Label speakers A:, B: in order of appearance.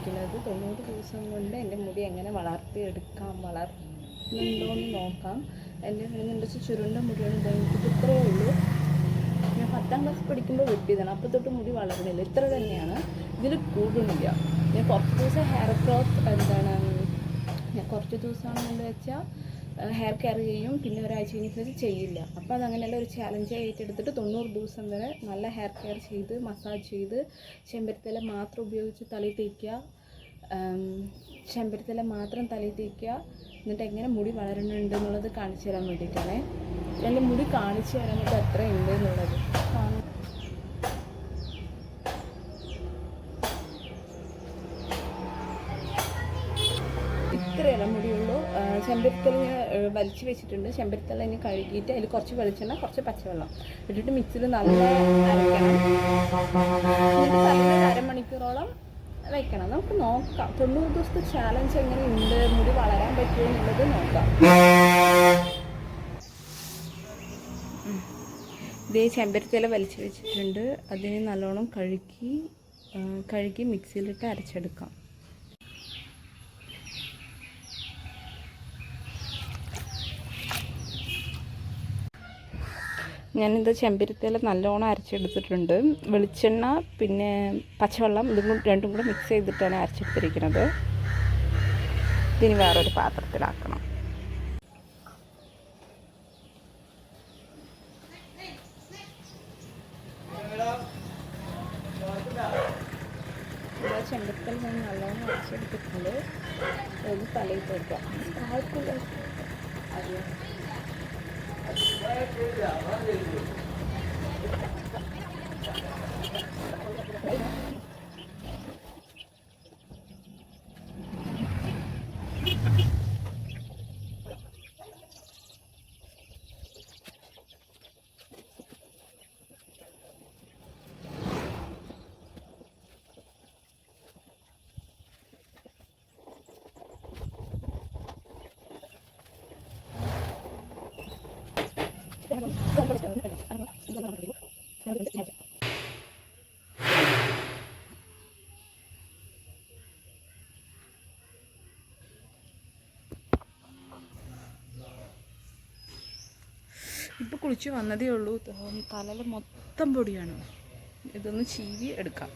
A: ചോദിക്കുന്നത് 90 ദിവസം കൊണ്ട് എൻ്റെ മുടി എങ്ങനെ വളർന്നുണ്ടോയെന്ന് നോക്കാം. എൻ്റെ എന്താ വെച്ചാൽ ചുരുണ്ട മുടിയാണ്. എനിക്കിപ്പോൾ ഇത്രയേ ഉള്ളൂ. ഞാൻ 10ാം ക്ലാസ് പഠിക്കുമ്പോൾ വെട്ടിയതാണ്. അപ്പോൾ തൊട്ട് മുടി വളരുന്നില്ല. ഇത്ര തന്നെയാണ്, ഇതിൽ കൂടുന്നില്ല. ഞാൻ കുറച്ച് ദിവസം ഹെയർ ഗ്രോത്ത് ഞാൻ കുറച്ച് ദിവസമാണെന്ന് വെച്ചാൽ ഹെയർ കെയർ ചെയ്യും, പിന്നെ ഒരാഴ്ച കഴിഞ്ഞിട്ട് ചെയ്യില്ല. അപ്പോൾ അതങ്ങനെയല്ല, ഒരു ചാലഞ്ച് ഏറ്റെടുത്തിട്ട് 90 ദിവസം വരെ നല്ല ഹെയർ കെയർ ചെയ്ത് മസാജ് ചെയ്ത് ചെമ്പരത്തിയില മാത്രം ഉപയോഗിച്ച് തലയിൽ തേക്കുക. ചെമ്പരത്തിയില മാത്രം തലയിൽ തേക്കുക. എന്നിട്ട് എങ്ങനെ മുടി വളരുന്നുണ്ട് എന്നുള്ളത് കാണിച്ചു തരാൻ വേണ്ടിയിട്ടാണ്. എൻ്റെ മുടി കാണിച്ചു തരാൻ വേണ്ടി എത്ര ഉണ്ട് എന്നുള്ളത് ഇത്രയല്ല മുടിയുള്ളൂ. ചെമ്പരത്തില വലിച്ച് വെച്ചിട്ടുണ്ട്. ചെമ്പരത്തില ഇനി കഴുകിയിട്ട് അതിൽ കുറച്ച് വെളിച്ചെണ്ണ, കുറച്ച് പച്ചവെള്ളം ഇട്ടിട്ട് മിക്സിയിൽ നല്ല അരയ്ക്കണം. എന്നിട്ട് അരമണിക്കൂറോളം വയ്ക്കണം. നമുക്ക് നോക്കാം 90 ദിവസത്തെ ചാലഞ്ച് എങ്ങനെയുണ്ട്, മുടി വളരാൻ പറ്റുമോ എന്നുള്ളത് നോക്കാം. ഇതേ ചെമ്പരത്തില വലിച്ച് വെച്ചിട്ടുണ്ട്. അതിന് നല്ലോണം കഴുകി മിക്സിയിലിട്ട് അരച്ചെടുക്കാം. ഞാനിത് ചെമ്പരത്തിയില നല്ലോണം അരച്ചെടുത്തിട്ടുണ്ട്. വെളിച്ചെണ്ണ പിന്നെ പച്ചവെള്ളം രണ്ടും കൂടെ മിക്സ് ചെയ്തിട്ടാണ് അരച്ചെടുത്തിരിക്കുന്നത്. ഇതിന് വേറൊരു പാത്രത്തിലാക്കണം. ചെമ്പരത്തിയില ഞാൻ നല്ലോണം അരച്ചെടുത്തിട്ടുണ്ട്. അത് തലയിൽ തേക്കാം. ഇപ്പോൾ കുളിച്ച് വന്നതേ ഉള്ളൂ. തലയിൽ മൊത്തം പൊടിയാണ്. ഇതൊന്ന് ചീവി എടുക്കാം.